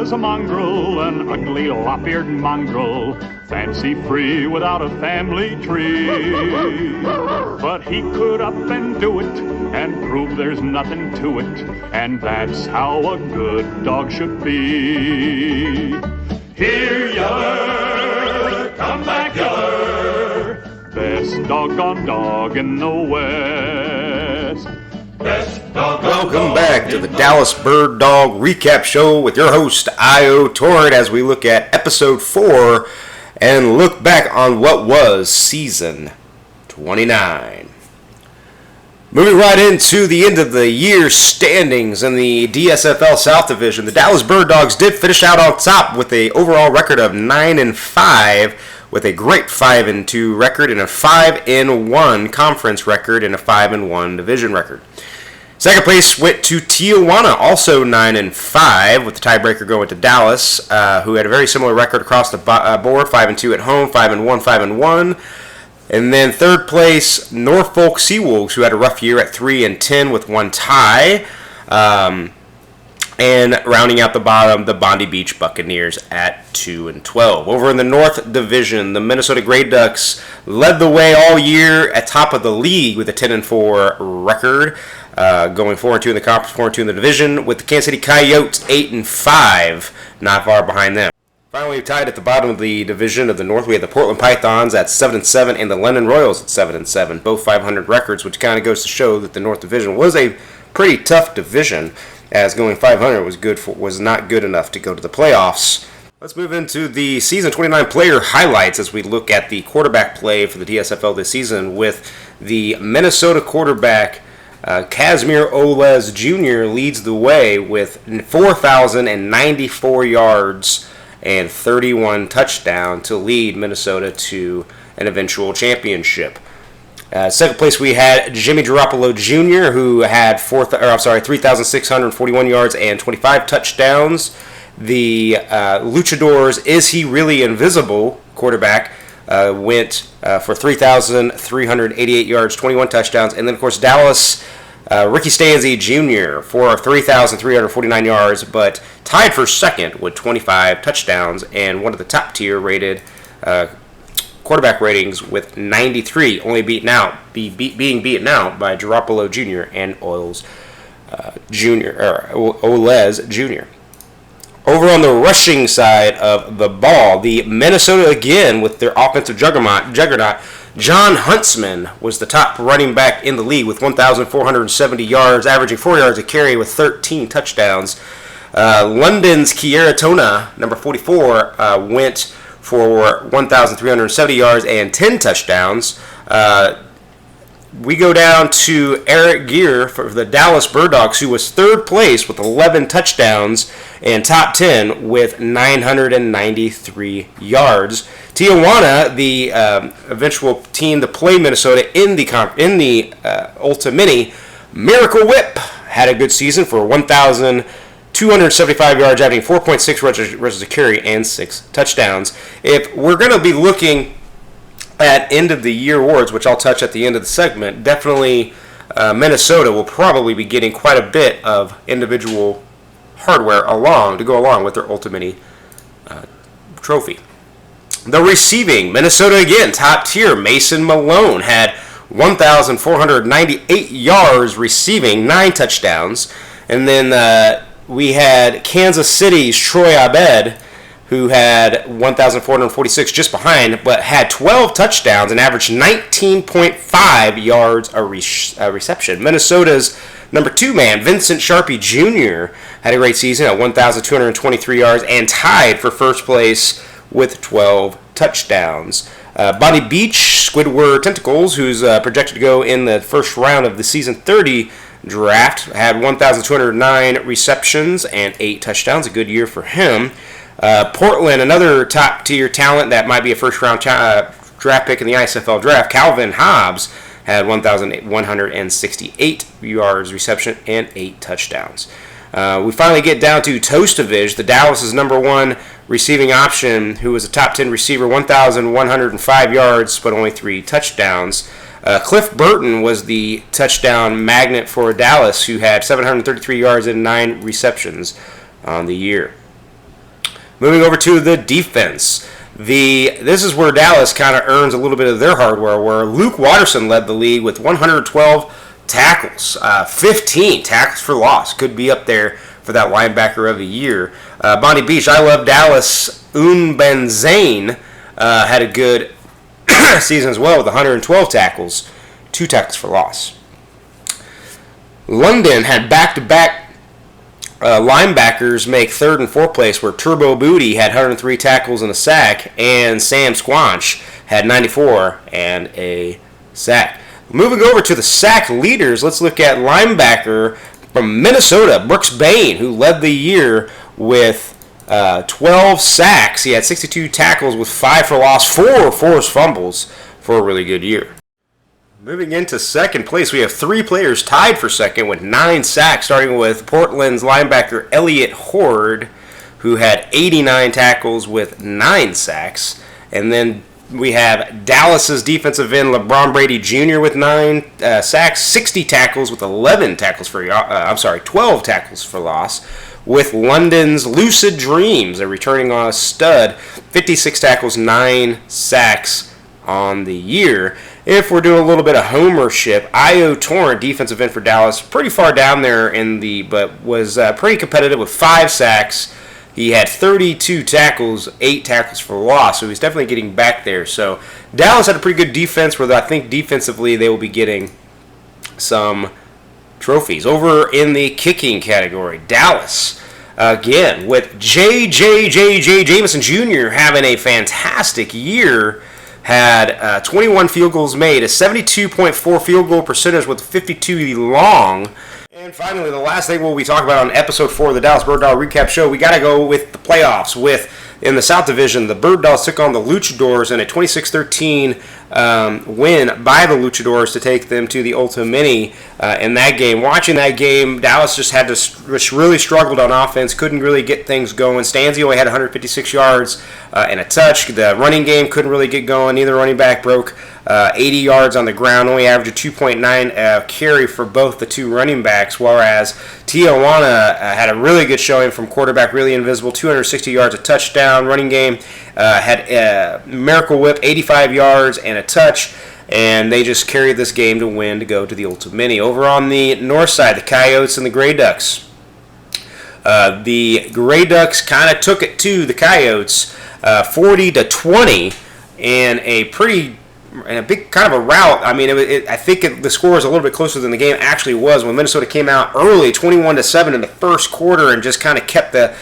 was a mongrel, an ugly lop-eared mongrel, fancy free without a family tree. But he could up and do it, and prove there's nothing to it, and that's how a good dog should be. Here, yeller, come back, yeller, best doggone dog in the West. Welcome back to the Dallas Birddog Recap Show with your host, Io Torrent, as we look at Episode 4 and look back on what was Season 29. Moving right into the end of the year standings in the DSFL South Division, the Dallas Birddogs did finish out on top with an overall record of 9-5, with a great 5-2 record and a 5-1 conference record and a 5-1 division record. Second place went to Tijuana, also 9-5, with the tiebreaker going to Dallas, who had a very similar record across the board, 5-2 at home, 5-1, 5-1. And then third place, Norfolk Seawolves, who had a rough year at 3-10 with one tie. And rounding out the bottom, the Bondi Beach Buccaneers at 2-12. Over in the North Division, the Minnesota Grey Ducks led the way all year at top of the league with a 10-4 record, going 4-2 in the conference, 4-2 in the division, with the Kansas City Coyotes 8-5, not far behind them. Finally, tied at the bottom of the division of the North, we had the Portland Pythons at 7-7 and the London Royals at 7-7, both 500 records, which kind of goes to show that the North Division was a pretty tough division, as going 500 was not good enough to go to the playoffs. Let's move into the Season 29 player highlights as we look at the quarterback play for the DSFL this season, with the Minnesota quarterback Casimir Olez Jr. leads the way with 4,094 yards and 31 touchdowns to lead Minnesota to an eventual championship. Second place we had Jimmy Garoppolo Jr., who had 3,641 yards and 25 touchdowns. The Luchadors' Is He Really Invisible quarterback went for 3,388 yards, 21 touchdowns. And then, of course, Dallas, Ricky Stanzi Jr. for 3,349 yards, but tied for second with 25 touchdowns and one of the top-tier rated quarterback ratings with 93, only being beaten out by Garoppolo Jr. and Olez Jr. Over on the rushing side of the ball, the Minnesota again with their offensive juggernaut, John Huntsman was the top running back in the league with 1,470 yards, averaging 4 yards a carry with 13 touchdowns. London's Kiera Tona, number 44, went for 1,370 yards and 10 touchdowns. We go down to Eric Gear for the Dallas Birddogs, who was third place with 11 touchdowns and top 10 with 993 yards. Tijuana, the eventual team to play Minnesota in the Ulta Mini, Miracle Whip had a good season for 1,275 yards, averaging 4.6 rushes a carry and 6 touchdowns. If we're going to be looking at end of the year awards, which I'll touch at the end of the segment, definitely Minnesota will probably be getting quite a bit of individual hardware to go along with their Ultimate trophy. The receiving, Minnesota again, top tier. Mason Malone had 1,498 yards receiving, 9 touchdowns. And then we had Kansas City's Troy Abed, who had 1,446 just behind, but had 12 touchdowns and averaged 19.5 yards a reception. Minnesota's number 2 man, Vincent Sharpie Jr., had a great season at 1,223 yards and tied for first place with 12 touchdowns. Bondi Beach, Squidward Tentacles, who's projected to go in the first round of the Season 30 draft, had 1,209 receptions and 8 touchdowns. A good year for him. Portland, another top-tier talent that might be a first-round draft pick in the ISFL draft, Calvin Hobbs, had 1,168 yards reception and 8 touchdowns. We finally get down to Tostovich, the Dallas' number 1 receiving option, who was a top 10 receiver, 1,105 yards, but only 3 touchdowns. Cliff Burton was the touchdown magnet for Dallas, who had 733 yards and 9 receptions on the year. Moving over to the defense. This is where Dallas kind of earns a little bit of their hardware, where Luke Watterson led the league with 112 tackles, 15 tackles for loss. Could be up there for that linebacker of the year. Bonnie Beach, I love Dallas. Unbenzane had a good season as well with 112 tackles, 2 tackles for loss. London had back-to-back linebackers make third and fourth place, where Turbo Booty had 103 tackles and a sack, and Sam Squanch had 94 and a sack. Moving over to the sack leaders, let's look at linebacker from Minnesota, Brooks Bain, who led the year with 12 sacks. He had 62 tackles with 5 for loss, 4 forced fumbles for a really good year. Moving into second place, we have 3 players tied for second with 9 sacks, starting with Portland's linebacker Elliott Horde, who had 89 tackles with 9 sacks. And then we have Dallas's defensive end LeBron Brady Jr. with 9 sacks, 60 tackles with 12 tackles for loss. With London's Lucid Dreams, a returning on a stud, 56 tackles, 9 sacks on the year. If we're doing a little bit of homership, Io Torrent, defensive end for Dallas, pretty far down there but was pretty competitive with 5 sacks. He had 32 tackles, 8 tackles for loss, so he's definitely getting back there. So Dallas had a pretty good defense, where I think defensively they will be getting some trophies. Over in the kicking category, Dallas, again, with J.J. Jameson Jr. having a fantastic year, had 21 field goals made, a 72.4 field goal percentage with 52 long. And finally, the last thing we'll be talking about on episode 4 of the Dallas Birddog Recap Show, we got to go with the playoffs. In the South Division, the Birddogs took on the Luchadors in a 26-13 win by the Luchadors to take them to the Ultimate Mini in that game. Watching that game, Dallas just really struggled on offense, couldn't really get things going. Stanzi only had 156 yards and a touch. The running game couldn't really get going. Neither running back broke 80 yards on the ground, only averaged a 2.9 carry for both the 2 running backs, whereas Tijuana had a really good showing from quarterback Really Invisible, 260 yards, a touchdown. Running game had Miracle Whip, 85 yards and a touch, and they just carried this game to win to go to the Ultimate Mini. Over on the north side, the Coyotes and the Gray Ducks. The Gray Ducks kind of took it to the Coyotes 40-20 in a big kind of a rout. I mean, I think the score was a little bit closer than the game actually was when Minnesota came out early, 21-7 in the first quarter, and just kind of kept the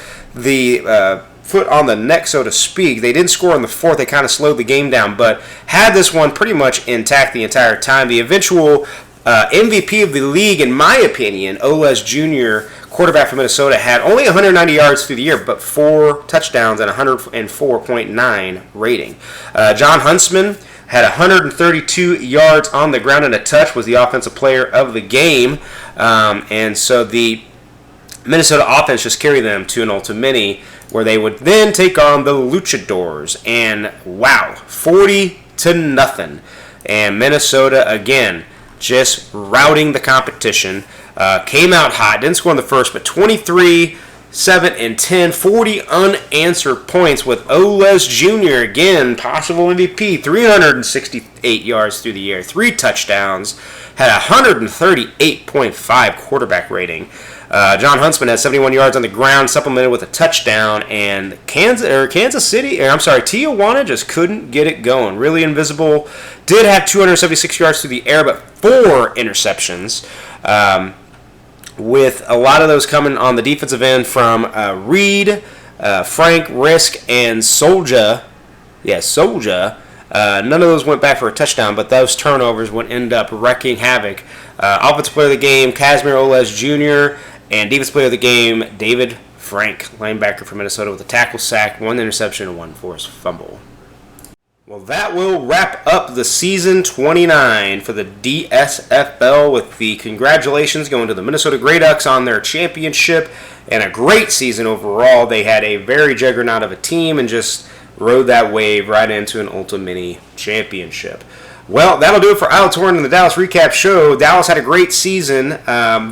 foot on the neck, so to speak. They didn't score in the fourth. They kind of slowed the game down, but had this one pretty much intact the entire time. The eventual MVP of the league, in my opinion, Oles Jr., quarterback from Minnesota, had only 190 yards through the year, but 4 touchdowns and 104.9 rating. John Huntsman had 132 yards on the ground and a touch, was the offensive player of the game. And so the Minnesota offense just carried them to an Ultimate Mini, where they would then take on the Luchadors. And wow, 40-0. And Minnesota, again, just routing the competition. Came out hot, didn't score in the first, but 23, 7, and 10, 40 unanswered points with Oles Jr., again, possible MVP, 368 yards through the air, 3 touchdowns, had a 138.5 quarterback rating. John Huntsman had 71 yards on the ground, supplemented with a touchdown, and Tijuana just couldn't get it going. Really Invisible did have 276 yards through the air, but 4 interceptions. With a lot of those coming on the defensive end from Reed, Frank, Risk, and Solja. Yeah, Solja. None of those went back for a touchdown, but those turnovers would end up wrecking havoc. Offensive player of the game, Casimir Oles Jr., and defensive player of the game, David Frank, linebacker from Minnesota, with a tackle, sack, 1 interception, and 1 forced fumble. Well, that will wrap up the season 29 for the DSFL, with the congratulations going to the Minnesota Gray Ducks on their championship and a great season overall. They had a very juggernaut of a team and just rode that wave right into an Ultimate Mini championship. Well, that'll do it for Isle Torn and the Dallas Recap Show. Dallas had a great season.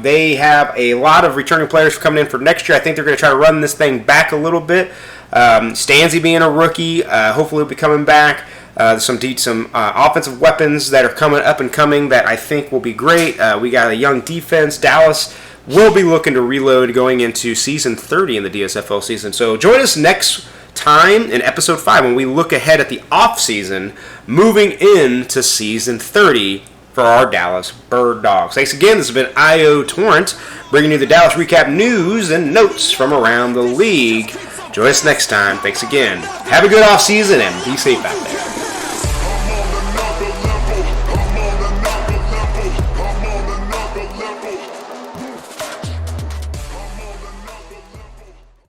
They have a lot of returning players coming in for next year. I think they're going to try to run this thing back a little bit. Stanzi being a rookie, hopefully will be coming back. There's some offensive weapons that are coming up and coming that I think will be great. We got a young defense. Dallas will be looking to reload going into season 30 in the DSFL season. So join us next time in episode 5 when we look ahead at the off season, moving into season 30 for our Dallas Birddogs. Thanks again. This has been I.O. Torrent, bringing you the Dallas Recap news and notes from around the league. Join us next time. Thanks again. Have a good off season and be safe out there.